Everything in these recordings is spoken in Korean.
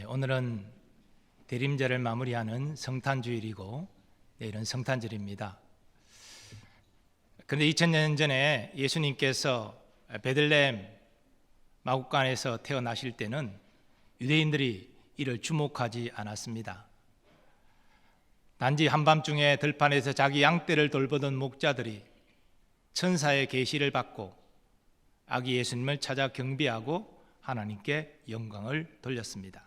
오늘은 대림절을 마무리하는 성탄주일이고 내일은 성탄절입니다. 그런데 2000년 전에 예수님께서 베들레헴 마구간에서 태어나실 때는 유대인들이 이를 주목하지 않았습니다. 단지 한밤중에 들판에서 자기 양떼를 돌보던 목자들이 천사의 계시를 받고 아기 예수님을 찾아 경배하고 하나님께 영광을 돌렸습니다.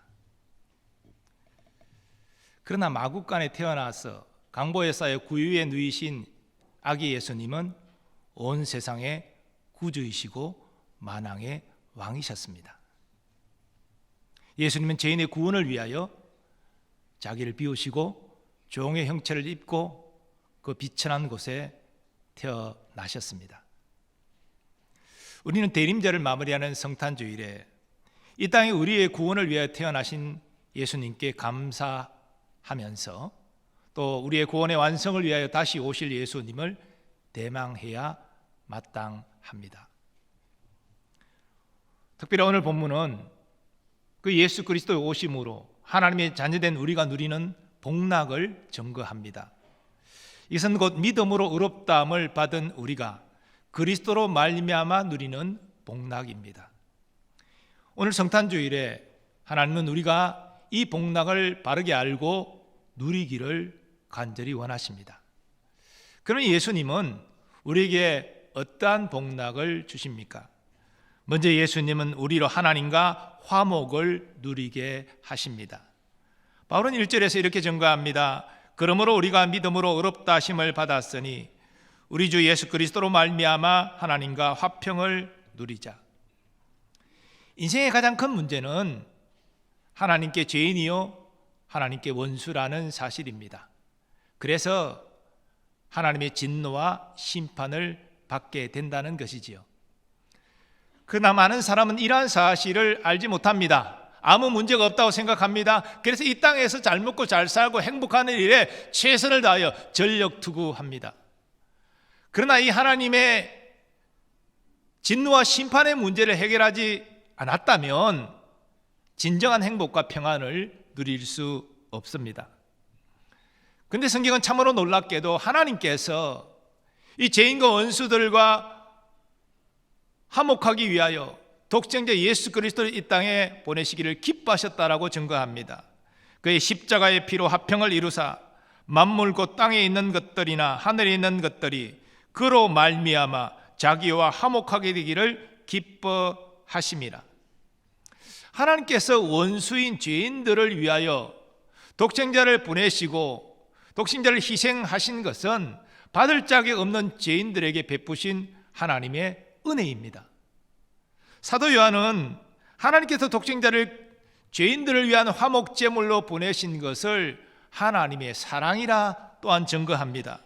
그러나 마구간에 태어나서 강보에 쌓여 구유에 누이신 아기 예수님은 온 세상의 구주이시고 만왕의 왕이셨습니다. 예수님은 죄인의 구원을 위하여 자기를 비우시고 종의 형체를 입고 그 비천한 곳에 태어나셨습니다. 우리는 대림절을 마무리하는 성탄주일에 이 땅에 우리의 구원을 위하여 태어나신 예수님께 감사하면서 또 우리의 구원의 완성을 위하여 다시 오실 예수님을 대망해야 마땅합니다. 특별히 오늘 본문은 그 예수 그리스도의 오심으로 하나님의 자녀된 우리가 누리는 복락을 증거합니다. 이것은 곧 믿음으로 의롭다함을 받은 우리가 그리스도로 말미암아 누리는 복락입니다. 오늘 성탄주일에 하나님은 우리가 이 복락을 바르게 알고 누리기를 간절히 원하십니다. 그러면 예수님은 우리에게 어떠한 복락을 주십니까? 먼저 예수님은 우리로 하나님과 화목을 누리게 하십니다. 바울은 1절에서 이렇게 증거합니다. 그러므로 우리가 믿음으로 의롭다 하심을 받았으니 우리 주 예수 그리스도로 말미암아 하나님과 화평을 누리자. 인생의 가장 큰 문제는 하나님께 죄인이요 하나님께 원수라는 사실입니다. 그래서 하나님의 진노와 심판을 받게 된다는 것이지요. 그러나 많은 사람은 이러한 사실을 알지 못합니다. 아무 문제가 없다고 생각합니다. 그래서 이 땅에서 잘 먹고 잘 살고 행복하는 일에 최선을 다하여 전력투구합니다. 그러나 이 하나님의 진노와 심판의 문제를 해결하지 않았다면 진정한 행복과 평안을 누릴 수 없습니다. 그런데 성경은 참으로 놀랍게도 하나님께서 이 죄인과 원수들과 화목하기 위하여 독생자 예수 그리스도를 이 땅에 보내시기를 기뻐하셨다라고 증거합니다. 그의 십자가의 피로 화평을 이루사 만물 곧 땅에 있는 것들이나 하늘에 있는 것들이 그로 말미암아 자기와 화목하게 되기를 기뻐하심이라. 하나님께서 원수인 죄인들을 위하여 독생자를 보내시고 독생자를 희생하신 것은 받을 자격 없는 죄인들에게 베푸신 하나님의 은혜입니다. 사도 요한은 하나님께서 독생자를 죄인들을 위한 화목제물로 보내신 것을 하나님의 사랑이라 또한 증거합니다.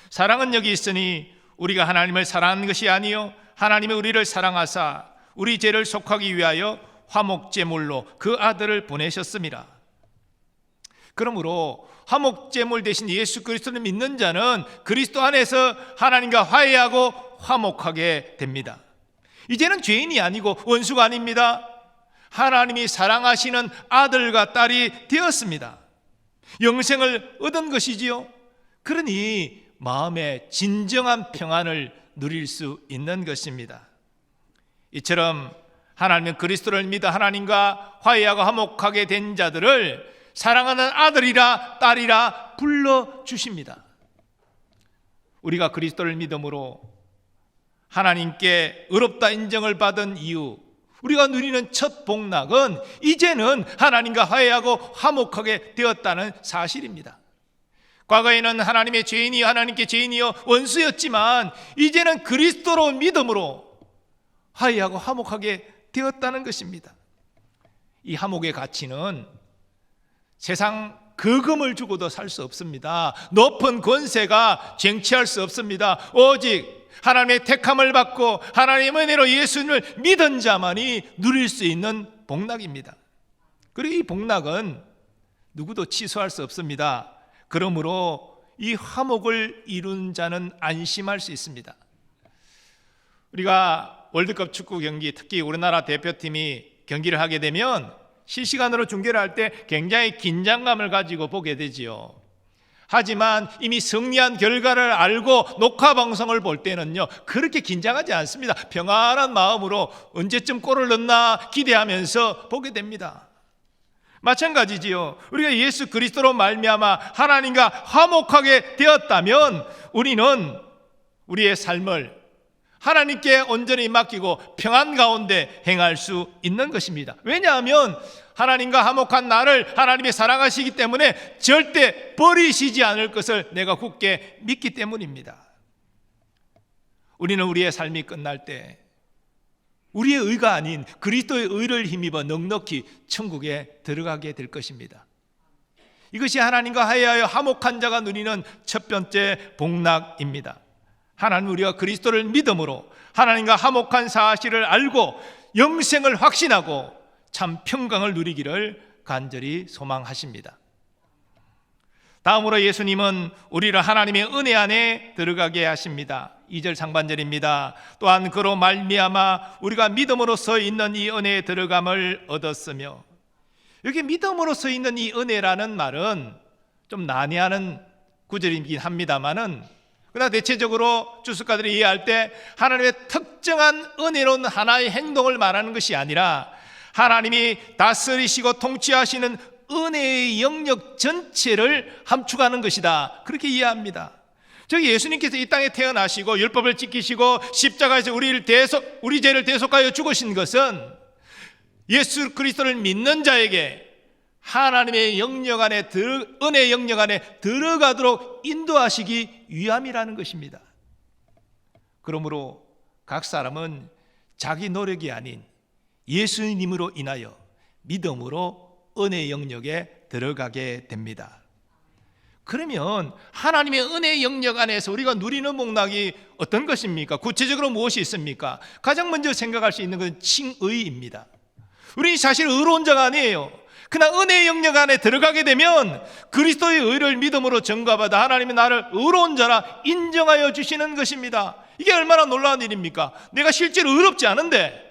사랑은 여기 있으니 우리가 하나님을 사랑하는 것이 아니요 하나님이 우리를 사랑하사 우리 죄를 속하기 위하여 화목제물로 그 아들을 보내셨습니다. 그러므로 화목제물 대신 예수 그리스도를 믿는 자는 그리스도 안에서 하나님과 화해하고 화목하게 됩니다. 이제는 죄인이 아니고 원수가 아닙니다. 하나님이 사랑하시는 아들과 딸이 되었습니다. 영생을 얻은 것이지요. 그러니 마음에 진정한 평안을 누릴 수 있는 것입니다. 이처럼 하나님은 그리스도를 믿어 하나님과 화해하고 화목하게 된 자들을 사랑하는 아들이라 딸이라 불러주십니다. 우리가 그리스도를 믿음으로 하나님께 의롭다 인정을 받은 이유, 우리가 누리는 첫 복락은 이제는 하나님과 화해하고 화목하게 되었다는 사실입니다. 과거에는 하나님의 죄인이 하나님께 죄인이요 원수였지만 이제는 그리스도로 믿음으로 화해하고 화목하게 되었다는 것입니다. 이 화목의 가치는 세상 거금을 주고도 살 수 없습니다. 높은 권세가 쟁취할 수 없습니다. 오직 하나님의 택함을 받고 하나님의 은혜로 예수님을 믿은 자만이 누릴 수 있는 복락입니다. 그리고 이 복락은 누구도 취소할 수 없습니다. 그러므로 이 화목을 이룬 자는 안심할 수 있습니다. 우리가 월드컵 축구 경기, 특히 우리나라 대표팀이 경기를 하게 되면 실시간으로 중계를 할 때 굉장히 긴장감을 가지고 보게 되지요. 하지만 이미 승리한 결과를 알고 녹화 방송을 볼 때는요, 그렇게 긴장하지 않습니다. 평안한 마음으로 언제쯤 골을 넣나 기대하면서 보게 됩니다. 마찬가지지요. 우리가 예수 그리스도로 말미암아 하나님과 화목하게 되었다면 우리는 우리의 삶을 하나님께 온전히 맡기고 평안 가운데 행할 수 있는 것입니다. 왜냐하면 하나님과 화목한 나를 하나님이 사랑하시기 때문에 절대 버리시지 않을 것을 내가 굳게 믿기 때문입니다. 우리는 우리의 삶이 끝날 때 우리의 의가 아닌 그리스도의 의를 힘입어 넉넉히 천국에 들어가게 될 것입니다. 이것이 하나님과 하여하여 화목한 자가 누리는 첫 번째 복락입니다. 하나님, 우리가 그리스도를 믿음으로 하나님과 화목한 사실을 알고 영생을 확신하고 참 평강을 누리기를 간절히 소망하십니다. 다음으로 예수님은 우리를 하나님의 은혜 안에 들어가게 하십니다. 2절 상반절입니다. 또한 그로 말미암아 우리가 믿음으로 서 있는 이 은혜에 들어감을 얻었으며, 여기 믿음으로 서 있는 이 은혜라는 말은 좀 난해하는 구절이긴 합니다만은, 그러나 대체적으로 주석가들이 이해할 때 하나님의 특정한 은혜로운 하나의 행동을 말하는 것이 아니라 하나님이 다스리시고 통치하시는 은혜의 영역 전체를 함축하는 것이다, 그렇게 이해합니다. 저기 예수님께서 이 땅에 태어나시고 율법을 지키시고 십자가에서 우리 죄를 대속하여 죽으신 것은 예수 그리스도를 믿는 자에게 하나님의 영역 안에 은혜의 영역 안에 들어가도록 인도하시기 위함이라는 것입니다. 그러므로 각 사람은 자기 노력이 아닌 예수님으로 인하여 믿음으로 은혜의 영역에 들어가게 됩니다. 그러면 하나님의 은혜의 영역 안에서 우리가 누리는 복락이 어떤 것입니까? 구체적으로 무엇이 있습니까? 가장 먼저 생각할 수 있는 것은 칭의입니다. 우리 사실 의로운 자가 아니에요. 그러나 은혜의 영역 안에 들어가게 되면 그리스도의 의를 믿음으로 전가받아 하나님이 나를 의로운 자라 인정하여 주시는 것입니다. 이게 얼마나 놀라운 일입니까? 내가 실제로 의롭지 않은데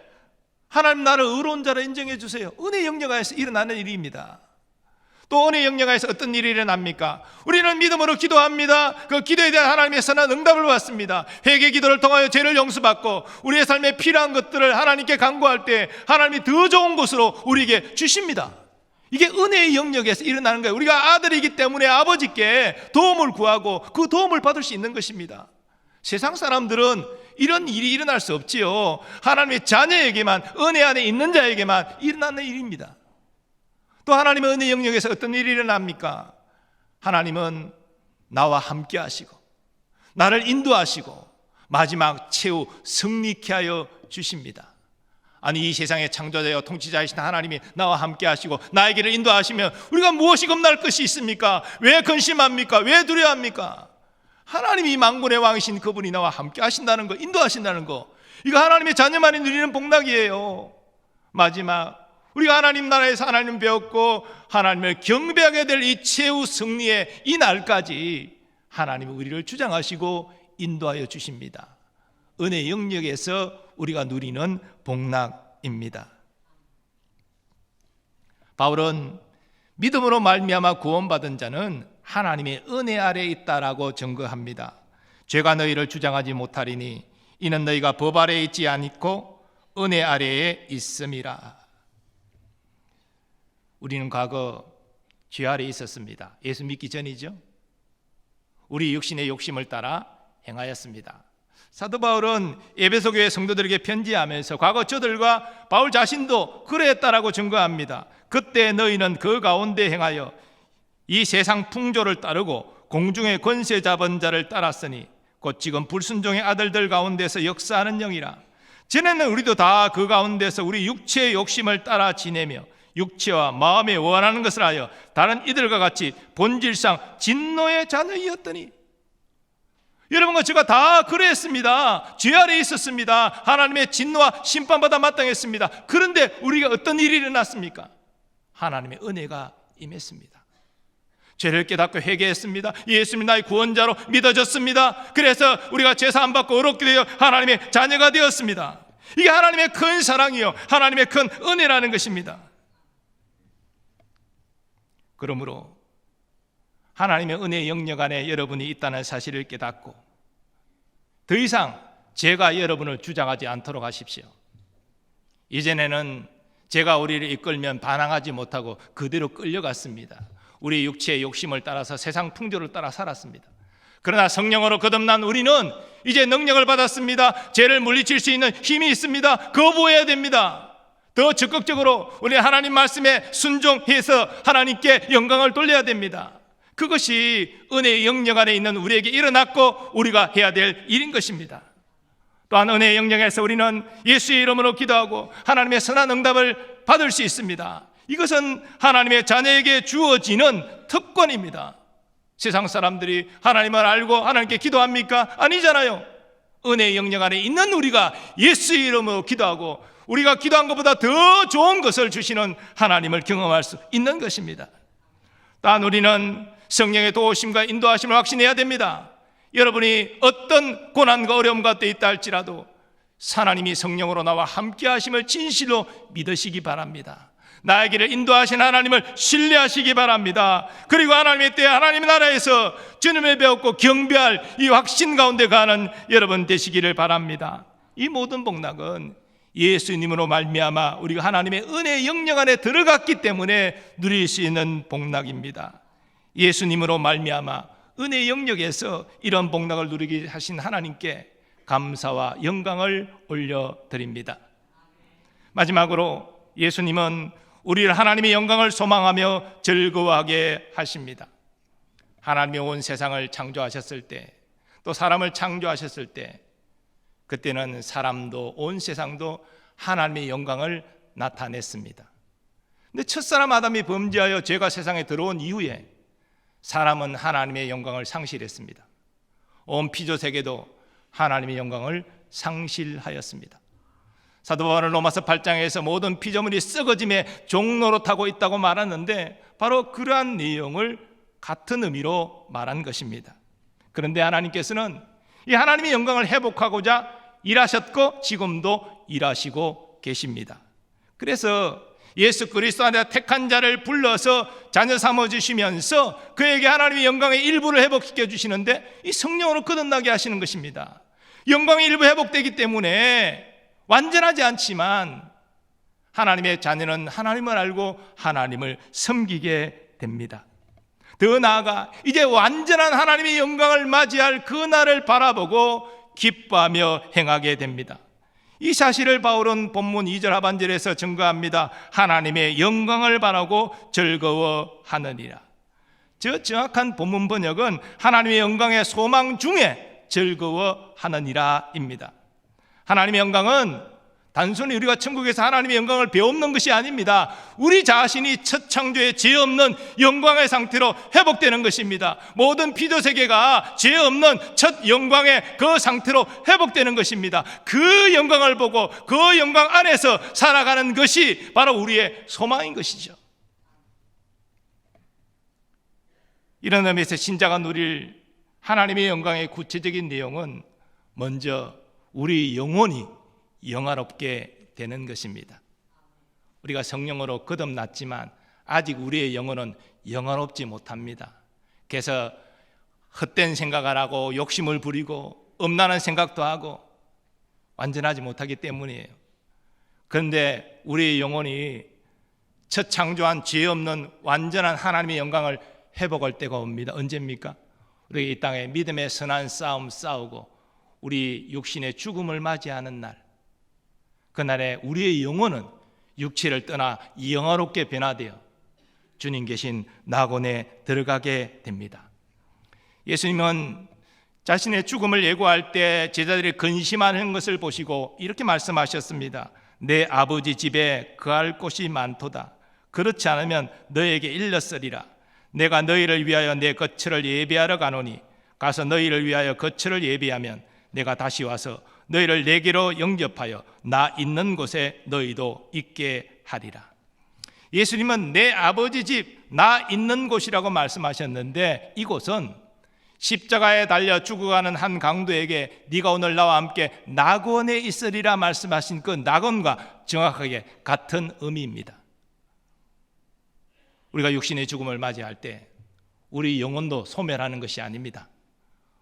하나님 나를 의로운 자라 인정해 주세요. 은혜의 영역 안에서 일어나는 일입니다. 또 은혜의 영역 안에서 어떤 일이 일어납니까? 우리는 믿음으로 기도합니다. 그 기도에 대한 하나님의 선한 응답을 받습니다. 회개 기도를 통하여 죄를 용서받고 우리의 삶에 필요한 것들을 하나님께 간구할 때 하나님이 더 좋은 것으로 우리에게 주십니다. 이게 은혜의 영역에서 일어나는 거예요. 우리가 아들이기 때문에 아버지께 도움을 구하고 그 도움을 받을 수 있는 것입니다. 세상 사람들은 이런 일이 일어날 수 없지요. 하나님의 자녀에게만, 은혜 안에 있는 자에게만 일어나는 일입니다. 또 하나님의 은혜 영역에서 어떤 일이 일어납니까? 하나님은 나와 함께 하시고 나를 인도하시고 마지막 최후 승리케 하여 주십니다. 아니, 이 세상의 창조자여 통치자이신 하나님이 나와 함께 하시고 나의 길을 인도하시면 우리가 무엇이 겁날 것이 있습니까? 왜 근심합니까? 왜 두려워합니까? 하나님이 만군의 왕이신 그분이 나와 함께 하신다는 거, 인도하신다는 거, 이거 하나님의 자녀만이 누리는 복락이에요. 마지막 우리가 하나님 나라에서 하나님 배웠고 하나님을 경배하게 될 이 최후 승리의 이 날까지 하나님이 우리를 주장하시고 인도하여 주십니다. 은혜 영역에서 우리가 누리는 복락입니다. 바울은 믿음으로 말미암아 구원받은 자는 하나님의 은혜 아래에 있다라고 증거합니다. 죄가 너희를 주장하지 못하리니 이는 너희가 법 아래에 있지 않고 은혜 아래에 있음이라. 우리는 과거 죄 아래에 있었습니다. 예수 믿기 전이죠. 우리 육신의 욕심을 따라 행하였습니다. 사도 바울은 에베소 교회 성도들에게 편지하면서 과거 저들과 바울 자신도 그랬다라고 증거합니다. 그때 너희는 그 가운데 행하여 이 세상 풍조를 따르고 공중의 권세 잡은 자를 따랐으니 곧 지금 불순종의 아들들 가운데서 역사하는 영이라. 전에는 우리도 다 그 가운데서 우리 육체의 욕심을 따라 지내며 육체와 마음에 원하는 것을 하여 다른 이들과 같이 본질상 진노의 자녀이었더니. 여러분과 제가 다 그랬습니다. 죄 아래에 있었습니다. 하나님의 진노와 심판받아 마땅했습니다. 그런데 우리가 어떤 일이 일어났습니까? 하나님의 은혜가 임했습니다. 죄를 깨닫고 회개했습니다. 예수님 나의 구원자로 믿어졌습니다. 그래서 우리가 제사함 받고 의롭게 되어 하나님의 자녀가 되었습니다. 이게 하나님의 큰 사랑이요, 하나님의 큰 은혜라는 것입니다. 그러므로 하나님의 은혜의 영역 안에 여러분이 있다는 사실을 깨닫고 더 이상 제가 여러분을 주장하지 않도록 하십시오. 이전에는 제가 우리를 이끌면 반항하지 못하고 그대로 끌려갔습니다. 우리 육체의 욕심을 따라서 세상 풍조를 따라 살았습니다. 그러나 성령으로 거듭난 우리는 이제 능력을 받았습니다. 죄를 물리칠 수 있는 힘이 있습니다. 거부해야 됩니다. 더 적극적으로 우리 하나님 말씀에 순종해서 하나님께 영광을 돌려야 됩니다. 그것이 은혜의 영역 안에 있는 우리에게 일어났고 우리가 해야 될 일인 것입니다. 또한 은혜의 영역에서 우리는 예수의 이름으로 기도하고 하나님의 선한 응답을 받을 수 있습니다. 이것은 하나님의 자녀에게 주어지는 특권입니다. 세상 사람들이 하나님을 알고 하나님께 기도합니까? 아니잖아요. 은혜의 영역 안에 있는 우리가 예수의 이름으로 기도하고 우리가 기도한 것보다 더 좋은 것을 주시는 하나님을 경험할 수 있는 것입니다. 또한 우리는 성령의 도우심과 인도하심을 확신해야 됩니다. 여러분이 어떤 고난과 어려움 가운데 있다 할지라도 하나님이 성령으로 나와 함께 하심을 진실로 믿으시기 바랍니다. 나의 길을 인도하신 하나님을 신뢰하시기 바랍니다. 그리고 하나님의 때에 하나님의 나라에서 주님을 배웠고 경배할 이 확신 가운데 가는 여러분 되시기를 바랍니다. 이 모든 복락은 예수님으로 말미암아 우리가 하나님의 은혜의 영역 안에 들어갔기 때문에 누릴 수 있는 복락입니다. 예수님으로 말미암아 은혜의 영역에서 이런 복락을 누리게 하신 하나님께 감사와 영광을 올려드립니다. 마지막으로 예수님은 우리를 하나님의 영광을 소망하며 즐거워하게 하십니다. 하나님이 온 세상을 창조하셨을 때, 또 사람을 창조하셨을 때, 그때는 사람도 온 세상도 하나님의 영광을 나타냈습니다. 근데 첫사람 아담이 범죄하여 죄가 세상에 들어온 이후에 사람은 하나님의 영광을 상실했습니다. 온 피조세계도 하나님의 영광을 상실하였습니다. 사도 바울은 로마서 8장에서 모든 피조물이 썩어짐의 종로로 타고 있다고 말하는데 바로 그러한 내용을 같은 의미로 말한 것입니다. 그런데 하나님께서는 이 하나님의 영광을 회복하고자 일하셨고 지금도 일하시고 계십니다. 그래서 예수 그리스도 안에 택한 자를 불러서 자녀 삼아주시면서 그에게 하나님의 영광의 일부를 회복시켜 주시는데 이 성령으로 거듭나게 하시는 것입니다. 영광의 일부 회복되기 때문에 완전하지 않지만 하나님의 자녀는 하나님을 알고 하나님을 섬기게 됩니다. 더 나아가 이제 완전한 하나님의 영광을 맞이할 그 날을 바라보고 기뻐하며 행하게 됩니다. 이 사실을 바울은 본문 2절 하반절에서 증거합니다. 하나님의 영광을 바라고 즐거워하느니라. 저 정확한 본문 번역은 하나님의 영광의 소망 중에 즐거워하느니라입니다. 하나님의 영광은 단순히 우리가 천국에서 하나님의 영광을 배우는 것이 아닙니다. 우리 자신이 첫 창조의 죄 없는 영광의 상태로 회복되는 것입니다. 모든 피조세계가 죄 없는 첫 영광의 그 상태로 회복되는 것입니다. 그 영광을 보고 그 영광 안에서 살아가는 것이 바로 우리의 소망인 것이죠. 이런 의미에서 신자가 누릴 하나님의 영광의 구체적인 내용은 먼저 우리 영혼이 영화롭게 되는 것입니다. 우리가 성령으로 거듭났지만 아직 우리의 영혼은 영화롭지 못합니다. 그래서 헛된 생각을 하고 욕심을 부리고 음란한 생각도 하고 완전하지 못하기 때문이에요. 그런데 우리의 영혼이 첫 창조한 죄 없는 완전한 하나님의 영광을 회복할 때가 옵니다. 언제입니까? 우리가 이 땅에 믿음의 선한 싸움 싸우고 우리 육신의 죽음을 맞이하는 날, 그날에 우리의 영혼은 육체를 떠나 영화롭게 변화되어 주님 계신 낙원에 들어가게 됩니다. 예수님은 자신의 죽음을 예고할 때 제자들이 근심하는 것을 보시고 이렇게 말씀하셨습니다. 내 아버지 집에 거할 곳이 많도다. 그렇지 않으면 너에게 일렀으리라. 내가 너희를 위하여 내 거처를 예비하러 가노니 가서 너희를 위하여 거처를 예비하면 내가 다시 와서 너희를 내게로 영접하여 나 있는 곳에 너희도 있게 하리라. 예수님은 내 아버지 집, 나 있는 곳이라고 말씀하셨는데 이곳은 십자가에 달려 죽어가는 한 강도에게 네가 오늘 나와 함께 낙원에 있으리라 말씀하신 그 낙원과 정확하게 같은 의미입니다. 우리가 육신의 죽음을 맞이할 때 우리 영혼도 소멸하는 것이 아닙니다.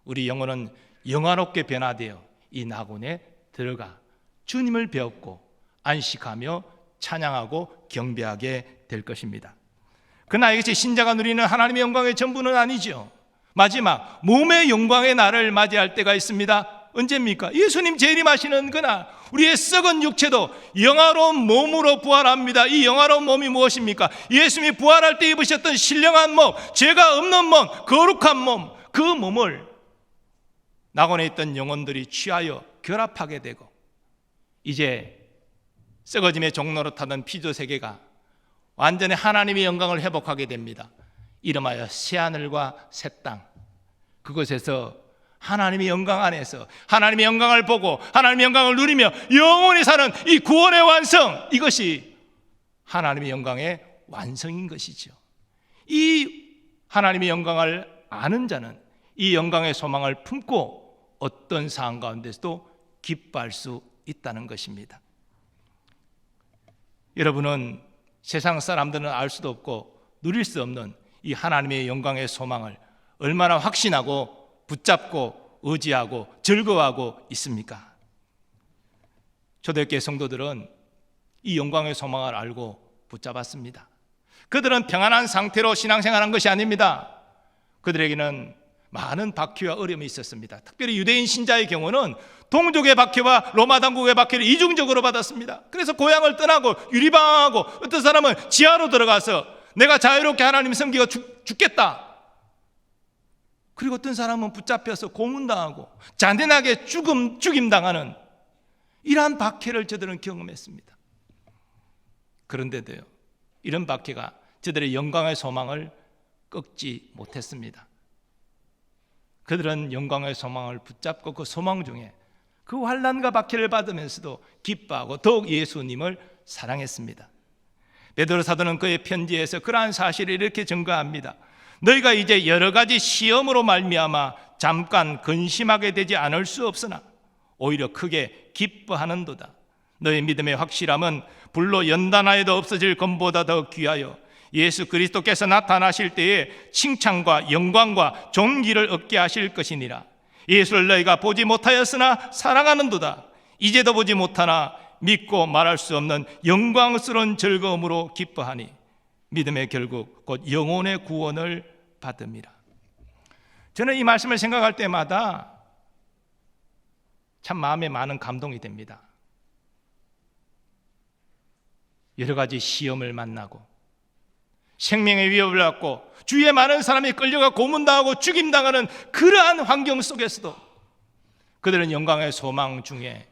우리 영혼은 영화롭게 변화되어 이 낙원에 들어가 주님을 배웠고 안식하며 찬양하고 경배하게 될 것입니다. 그러나 이것이 신자가 누리는 하나님의 영광의 전부는 아니죠. 마지막 몸의 영광의 날을 맞이할 때가 있습니다. 언제입니까? 예수님 재림하시는 그날 우리의 썩은 육체도 영화로운 몸으로 부활합니다. 이 영화로운 몸이 무엇입니까? 예수님이 부활할 때 입으셨던 신령한 몸, 죄가 없는 몸, 거룩한 몸, 그 몸을 낙원에 있던 영혼들이 취하여 결합하게 되고 이제 썩어짐의 종로로 타던 피조 세계가 완전히 하나님의 영광을 회복하게 됩니다. 이름하여 새하늘과 새 땅, 그곳에서 하나님의 영광 안에서 하나님의 영광을 보고 하나님의 영광을 누리며 영원히 사는 이 구원의 완성, 이것이 하나님의 영광의 완성인 것이죠. 이 하나님의 영광을 아는 자는 이 영광의 소망을 품고 어떤 상황 가운데서도 기뻐할 수 있다는 것입니다. 여러분은 세상 사람들은 알 수도 없고 누릴 수 없는 이 하나님의 영광의 소망을 얼마나 확신하고 붙잡고 의지하고 즐거워하고 있습니까? 초대교회 성도들은 이 영광의 소망을 알고 붙잡았습니다. 그들은 평안한 상태로 신앙생활한 것이 아닙니다. 그들에게는 많은 박해와 어려움이 있었습니다. 특별히 유대인 신자의 경우는 동족의 박해와 로마 당국의 박해를 이중적으로 받았습니다. 그래서 고향을 떠나고 유리방황하고 어떤 사람은 지하로 들어가서 내가 자유롭게 하나님 섬기고 죽겠다. 그리고 어떤 사람은 붙잡혀서 고문당하고 잔인하게 죽임당하는 이러한 박해를 저들은 경험했습니다. 그런데도요, 이런 박해가 저들의 영광의 소망을 꺾지 못했습니다. 그들은 영광의 소망을 붙잡고 그 소망 중에 그 환난과 박해를 받으면서도 기뻐하고 더욱 예수님을 사랑했습니다. 베드로 사도는 그의 편지에서 그러한 사실을 이렇게 증거합니다. 너희가 이제 여러 가지 시험으로 말미암아 잠깐 근심하게 되지 않을 수 없으나 오히려 크게 기뻐하는도다. 너희 믿음의 확실함은 불로 연단하여도 없어질 것보다 더 귀하여 예수 그리스도께서 나타나실 때에 칭찬과 영광과 존귀를 얻게 하실 것이니라. 예수를 너희가 보지 못하였으나 사랑하는도다. 이제도 보지 못하나 믿고 말할 수 없는 영광스러운 즐거움으로 기뻐하니 믿음의 결국 곧 영혼의 구원을 받음이라. 저는 이 말씀을 생각할 때마다 참 마음에 많은 감동이 됩니다. 여러 가지 시험을 만나고 생명의 위협을 받고 주위에 많은 사람이 끌려가 고문당하고 죽임당하는 그러한 환경 속에서도 그들은 영광의 소망 중에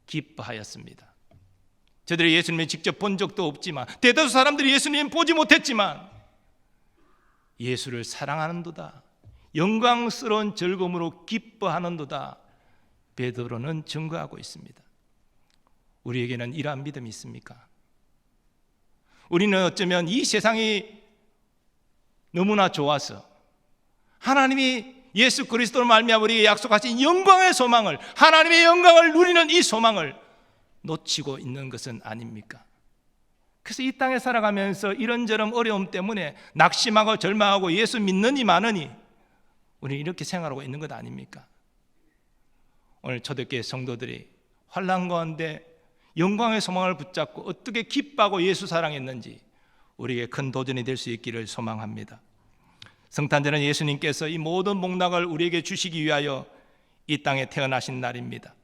기뻐하였습니다. 저들이 예수님을 직접 본 적도 없지만 대다수 사람들이 예수님 보지 못했지만 예수를 사랑하는도다, 영광스러운 즐거움으로 기뻐하는도다, 베드로는 증거하고 있습니다. 우리에게는 이러한 믿음이 있습니까? 우리는 어쩌면 이 세상이 너무나 좋아서 하나님이 예수 그리스도로 말미암아 우리에게 약속하신 영광의 소망을, 하나님의 영광을 누리는 이 소망을 놓치고 있는 것은 아닙니까? 그래서 이 땅에 살아가면서 이런저런 어려움 때문에 낙심하고 절망하고 예수 믿느니 마느니 우리는 이렇게 생활하고 있는 것 아닙니까? 오늘 초대교회 성도들이 환난 가운데 영광의 소망을 붙잡고 어떻게 기뻐하고 예수 사랑했는지 우리에게 큰 도전이 될 수 있기를 소망합니다. 성탄절은 예수님께서 이 모든 복락을 우리에게 주시기 위하여 이 땅에 태어나신 날입니다.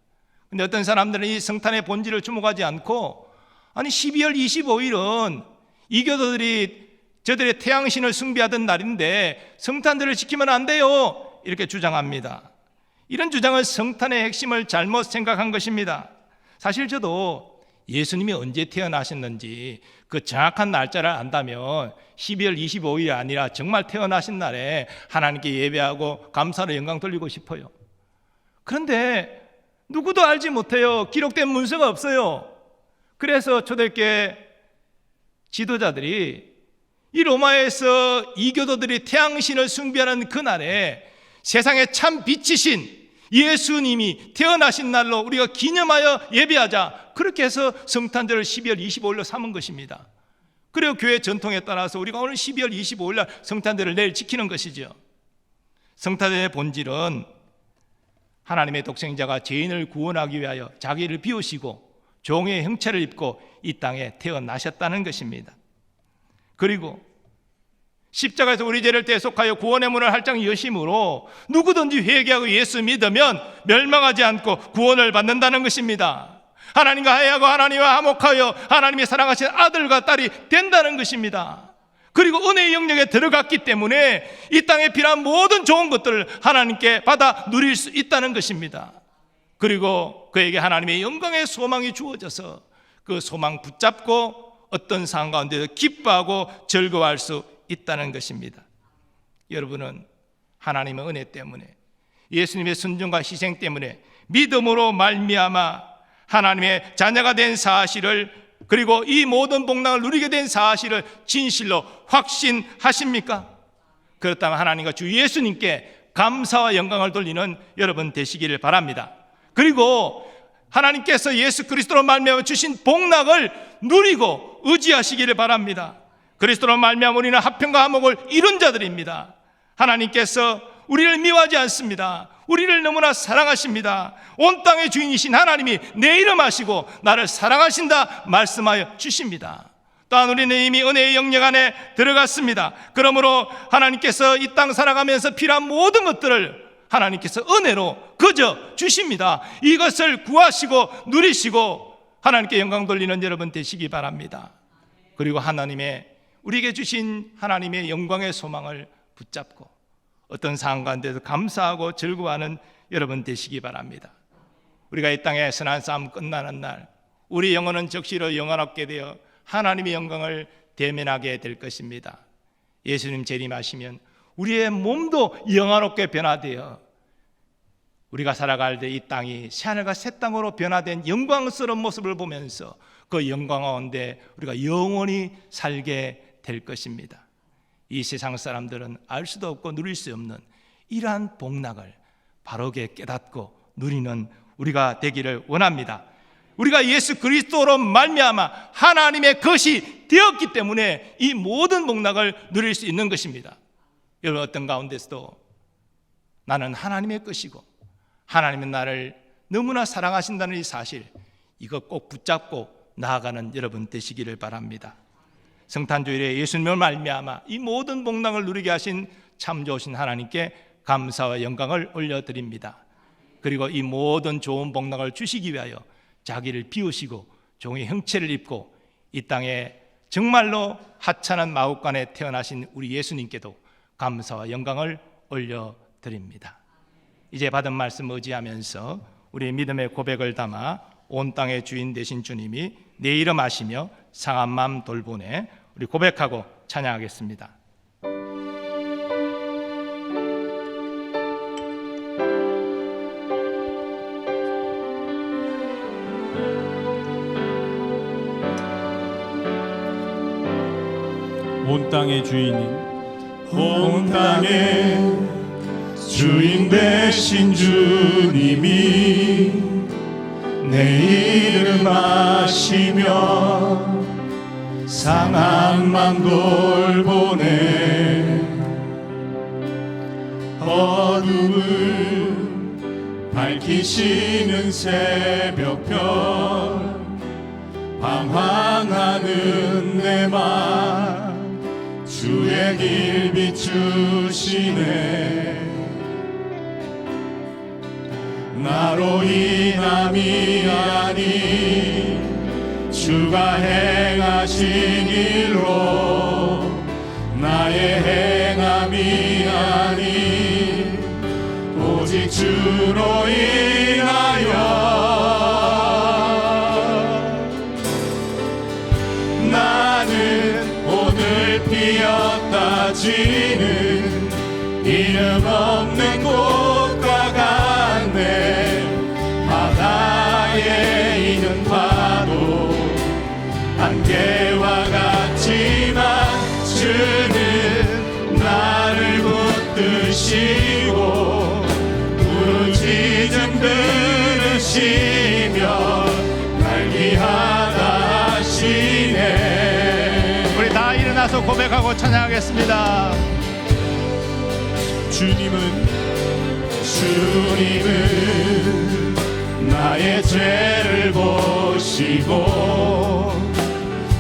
근데 어떤 사람들은 이 성탄의 본질을 주목하지 않고 12월 25일은 이교도들이 저들의 태양신을 숭배하던 날인데 성탄절을 지키면 안 돼요, 이렇게 주장합니다. 이런 주장은 성탄의 핵심을 잘못 생각한 것입니다. 사실 저도 예수님이 언제 태어나셨는지 그 정확한 날짜를 안다면 12월 25일이 아니라 정말 태어나신 날에 하나님께 예배하고 감사로 영광 돌리고 싶어요. 그런데 누구도 알지 못해요. 기록된 문서가 없어요. 그래서 초대교회 지도자들이 이 로마에서 이교도들이 태양신을 숭배하는 그날에 세상에 참 빛이신 예수님이 태어나신 날로 우리가 기념하여 예배하자, 그렇게 해서 성탄절을 12월 25일로 삼은 것입니다. 그리고 교회 전통에 따라서 우리가 오늘 12월 25일 날 성탄절을 내일 지키는 것이죠. 성탄절의 본질은 하나님의 독생자가 죄인을 구원하기 위하여 자기를 비우시고 종의 형체를 입고 이 땅에 태어나셨다는 것입니다. 그리고 십자가에서 우리 죄를 대속하여 구원의 문을 활짝 여심으로 누구든지 회개하고 예수 믿으면 멸망하지 않고 구원을 받는다는 것입니다. 하나님과 화해하고 하나님과 화목하여 하나님의 사랑하신 아들과 딸이 된다는 것입니다. 그리고 은혜의 영역에 들어갔기 때문에 이 땅에 필요한 모든 좋은 것들을 하나님께 받아 누릴 수 있다는 것입니다. 그리고 그에게 하나님의 영광의 소망이 주어져서 그 소망 붙잡고 어떤 상황 가운데도 기뻐하고 즐거워할 수 있다는 것입니다. 여러분은 하나님의 은혜 때문에, 예수님의 순종과 희생 때문에 믿음으로 말미암아 하나님의 자녀가 된 사실을, 그리고 이 모든 복락을 누리게 된 사실을 진실로 확신하십니까? 그렇다면 하나님과 주 예수님께 감사와 영광을 돌리는 여러분 되시기를 바랍니다. 그리고 하나님께서 예수 그리스도로 말미암아 주신 복락을 누리고 의지하시기를 바랍니다. 그리스도로 말미암아 우리는 화평과 화목을 이룬 자들입니다. 하나님께서 우리를 미워하지 않습니다. 우리를 너무나 사랑하십니다. 온 땅의 주인이신 하나님이 내 이름 아시고 나를 사랑하신다 말씀하여 주십니다. 또한 우리는 이미 은혜의 영역 안에 들어갔습니다. 그러므로 하나님께서 이 땅 살아가면서 필요한 모든 것들을 하나님께서 은혜로 그저 주십니다. 이것을 구하시고 누리시고 하나님께 영광 돌리는 여러분 되시기 바랍니다. 그리고 하나님의 우리에게 주신 하나님의 영광의 소망을 붙잡고 어떤 상황 가운데서 감사하고 즐거워하는 여러분 되시기 바랍니다. 우리가 이 땅에 선한 싸움 끝나는 날 우리 영혼은 적시로 영원하게 되어 하나님의 영광을 대면하게 될 것입니다. 예수님 재림하시면 우리의 몸도 영화롭게 변화되어 우리가 살아갈 때 이 땅이 새하늘과 새 땅으로 변화된 영광스러운 모습을 보면서 그 영광 가운데 우리가 영원히 살게 될 것입니다. 이 세상 사람들은 알 수도 없고 누릴 수 없는 이러한 복락을 바르게 깨닫고 누리는 우리가 되기를 원합니다. 우리가 예수 그리스도로 말미암아 하나님의 것이 되었기 때문에 이 모든 복락을 누릴 수 있는 것입니다. 여러분 어떤 가운데서도 나는 하나님의 것이고 하나님은 나를 너무나 사랑하신다는 이 사실, 이거 꼭 붙잡고 나아가는 여러분 되시기를 바랍니다. 성탄주일에 예수님을 말미암아 이 모든 복락을 누리게 하신 참 좋으신 하나님께 감사와 영광을 올려드립니다. 그리고 이 모든 좋은 복락을 주시기 위하여 자기를 비우시고 종의 형체를 입고 이 땅에 정말로 하찮은 마구간에 태어나신 우리 예수님께도 감사와 영광을 올려드립니다. 이제 받은 말씀 의지하면서 우리의 믿음의 고백을 담아 온 땅의 주인 되신 주님이 내 이름 아시며 상한 마음 돌보내 우리 고백하고 찬양하겠습니다. 온 땅의 주인이 온 땅의 주인 되신 주님이 내 이름 아시며 상한 맘 돌보네 어둠을 밝히시는 새벽별 방황하는 내 맘 주의 길 비추시네 나로 인함이 아니 주가 행하신 일로 나의 행함이 아니 오직 주로 인하여 나는 오늘 피었다 지는 이름 없는 꽃과 같네 바다에 있는 파도 안개와 같지만 주는 나를 붙드시고 부르짖음 들으시며 날 위하다 하시네 우리 고백하고 찬양하겠습니다. 주님은 나의 죄를 보시고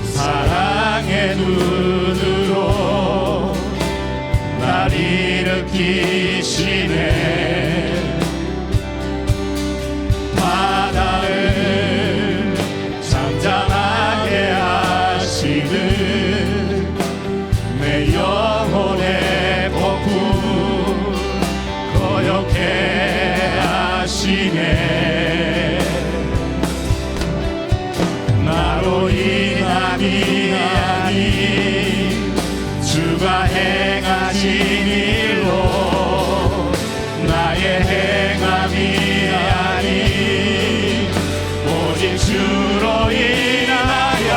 사랑의 눈으로 날 일으키시네. 바다를 잠잠하게 하시는 내 영혼의 폭풍 거역해 하시네. 나로 인함이 아닌 주가 행하신 일로 나의 행함이 아닌 오직 주로 인하여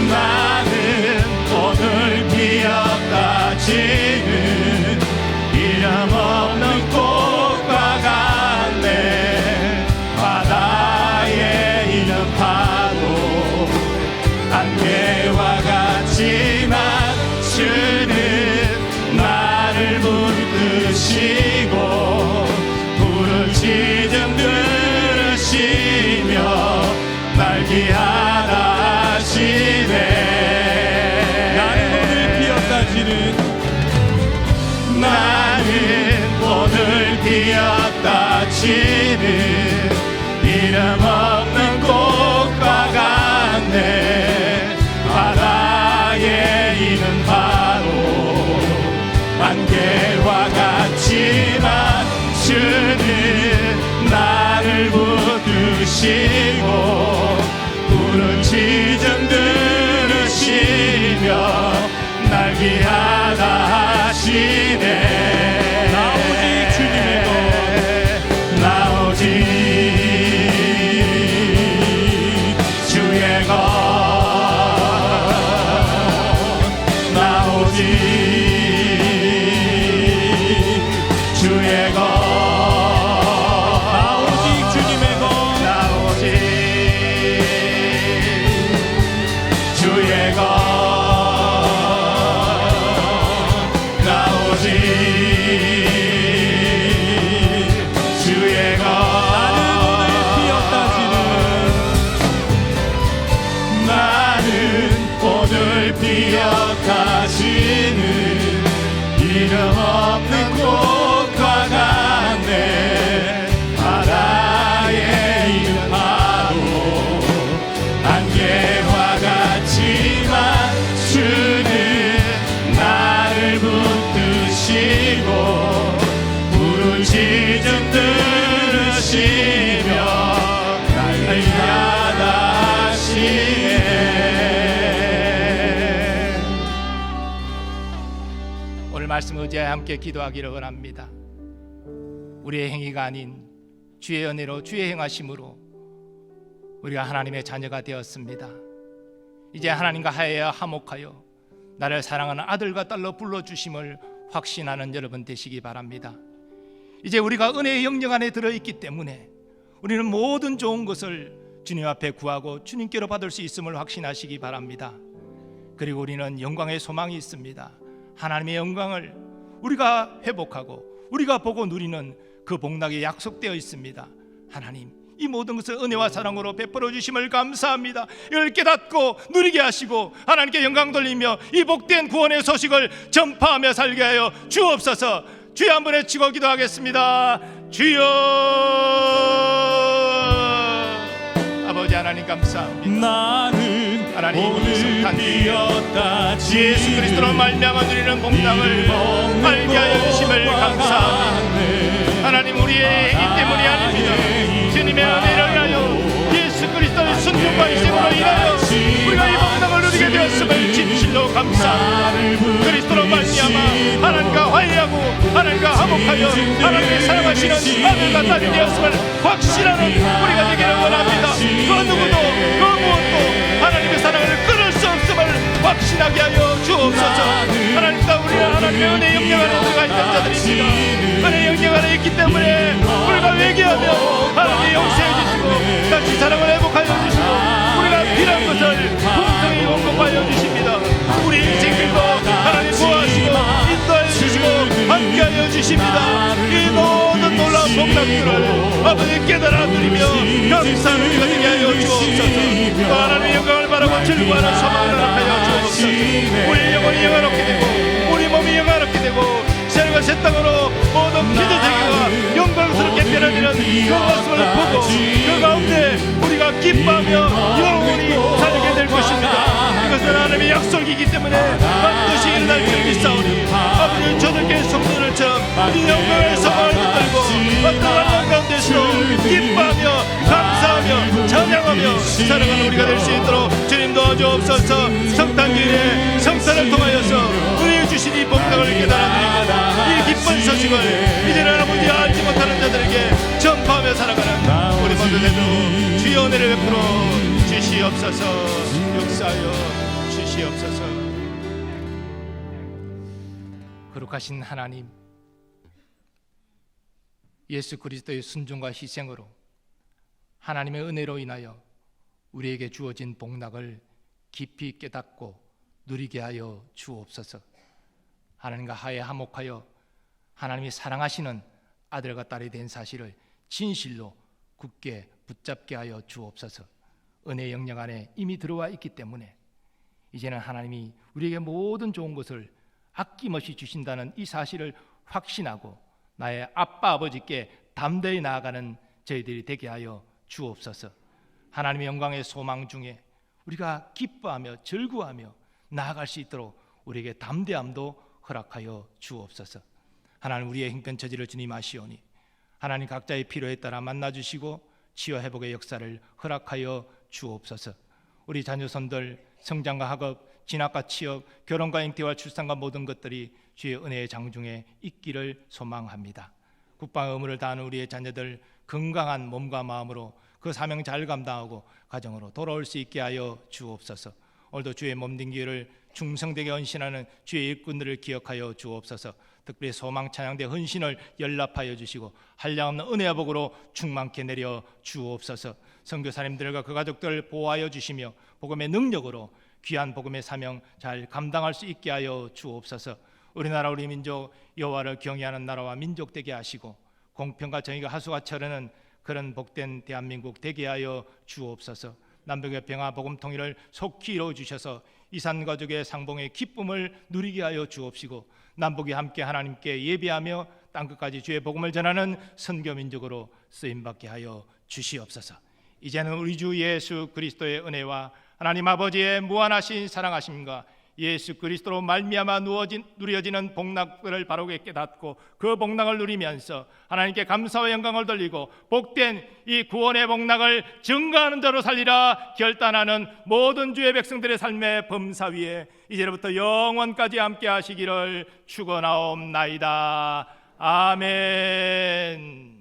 나는 오늘 피었다 지는 이름 없는 꽃과 같네. 바다에 있는 파도 안개와 같지만 주는 나를 붙드시고 불을 지점 들으시며 날 귀하다 하시네. 나는 오늘 피었다 지는 나는 오늘 피었다 지는 이름 없는 꽃과 같네. 바다에 있는 바로 안개와 같지만 주는 나를 붙드시고 불을 지점 들으시며 날 귀하다 하시네. 나 오직 주님의 것, 나 오직 주의 것, 나 오직 주의 것, 나 오직 주님의 것, 나 오직 주의 것, 나 오직 주의 것. 나는 오늘 피었다 지는 이름 없는 꽃과 같네. 바다에 있는 파도 안개와 같지만 주는 나를 붙드시고 불을 지점 들으시며 날 위하다 하시네. 오늘 말씀 의지하여 함께 기도하기를 원합니다. 우리의 행위가 아닌 주의 은혜로 주의 행하심으로 우리가 하나님의 자녀가 되었습니다. 이제 하나님과 하여야 화목하여 나를 사랑하는 아들과 딸로 불러주심을 확신하는 여러분 되시기 바랍니다. 이제 우리가 은혜의 영역 안에 들어있기 때문에 우리는 모든 좋은 것을 주님 앞에 구하고 주님께로 받을 수 있음을 확신하시기 바랍니다. 그리고 우리는 영광의 소망이 있습니다. 하나님의 영광을 우리가 회복하고 우리가 보고 누리는 그 복락이 약속되어 있습니다. 하나님, 이 모든 것을 은혜와 사랑으로 베풀어 주심을 감사합니다. 이걸 깨닫고 누리게 하시고 하나님께 영광 돌리며 이 복된 구원의 소식을 전파하며 살게 하여 주옵소서. 주여 한번 외치고 기도하겠습니다. 주여. 아버지 하나님 감사합니다. 나는 하나님, 오늘 피었다 예수 그리스도로 말미암아 누리는 복락을 알게 하여 주심을 감사합니다. 하나님, 우리의 이 때문이 아닙니다. 주님의 은혜를 인하여 예수 그리스도의 순종과 희생으로 인하여 우리가 이 복락을 누리게 되었음을 진실로 감사합니다. 그리스도로 말미암아 하나님과 화해하고 하나님과 화목하여 하나님의 사랑하시는 아들과 딸이 되었음을 확신하는 우리가 되기를 원합니다. 그 누구도 그 무엇도 하나님의 사랑을 끊을 수 없음을 확신하게 하여 주옵소서. 하나님과 우리는 하나님의 은혜 영역 안에 들어가 있는 자들입니다. 은혜 영역 안에 있기 때문에 우리가 회개하며 하나님의 용서해 주시고 다시 사랑을 회복하여 주시고 우리가 복락들을 아버지 깨달아 누리며 감사하는 우리가 되게 하여 주옵소서. 또 하나님의 영광을 바라고 즐거워하는 소망을 하여 주옵소서. 우리 영혼이 영화롭게 되고 우리 몸이 영화롭게 되고 새로운 새 땅으로 모든 기도되기가 영광스럽게 변화되는 그 모습을 보고 그 가운데 우리가 기뻐하며 영원히 살게 될 것입니다. 이것은 하나님의 약속이기 때문에 반드시 일어날 줄 믿사오니 아버지 저들께 성도를 쳐 이 영광의 소망을 붙들고 어떠한 가운데서 기뻐하며 감사하며 찬양하며 살아가는 우리가 될 수 있도록 주님 도와주옵소서. 성탄기일에 성탄을 통하여서 우리에게 주신 이 복락을 깨달아 이 기쁜 소식을 이제는 아버지 알지 못하는 자들에게 전파하며 살아가는 우리 모두 되도록 주여 은혜를 베풀어 주시옵소서. 역사하여 주시옵소서. 거룩하신 하나님, 예수 그리스도의 순종과 희생으로 하나님의 은혜로 인하여 우리에게 주어진 복락을 깊이 깨닫고 누리게 하여 주옵소서. 하나님과 하에 화목하여 하나님이 사랑하시는 아들과 딸이 된 사실을 진실로 굳게 붙잡게 하여 주옵소서. 은혜의 영역 안에 이미 들어와 있기 때문에 이제는 하나님이 우리에게 모든 좋은 것을 아낌없이 주신다는 이 사실을 확신하고 나의 아빠 아버지께 담대히 나아가는 저희들이 되게 하여 주옵소서. 하나님의 영광의 소망 중에 우리가 기뻐하며 즐거워하며 나아갈 수 있도록 우리에게 담대함도 허락하여 주옵소서. 하나님, 우리의 형편처지를 주님 아시오니 하나님 각자의 필요에 따라 만나주시고 치유 회복의 역사를 허락하여 주옵소서. 우리 자녀손들 성장과 학업, 진학과 취업, 결혼과 잉태와 출산과 모든 것들이 주의 은혜의 장중에 있기를 소망합니다. 국방의 의무를 다하는 우리의 자녀들 건강한 몸과 마음으로 그 사명 잘 감당하고 가정으로 돌아올 수 있게 하여 주옵소서. 오늘도 주의 몸된 기회를 충성되게 헌신하는 주의 일꾼들을 기억하여 주옵소서. 특별히 소망 찬양대 헌신을 연락하여 주시고 한량없는 은혜와 복으로 충만케 내려 주옵소서. 선교사님들과 그 가족들을 보호하여 주시며 복음의 능력으로 귀한 복음의 사명 잘 감당할 수 있게 하여 주옵소서. 우리나라 우리 민족 여호와를 경외하는 나라와 민족 되게 하시고 공평과 정의가 하수가 차르는 그런 복된 대한민국 되게 하여 주옵소서. 남북의 평화 복음 통일을 속히 이루어 주셔서 이산 가족의 상봉의 기쁨을 누리게 하여 주옵시고 남북이 함께 하나님께 예배하며 땅끝까지 주의 복음을 전하는 선교 민족으로 쓰임 받게 하여 주시옵소서. 이제는 우리 주 예수 그리스도의 은혜와 하나님 아버지의 무한하신 사랑하심과 예수 그리스도로 말미암아 누려지는 복락들을 바르게 깨닫고 그 복락을 누리면서 하나님께 감사와 영광을 돌리고 복된 이 구원의 복락을 증거하는 자로 살리라 결단하는 모든 주의 백성들의 삶의 범사 위에 이제부터 영원까지 함께 하시기를 축원하옵나이다. 아멘.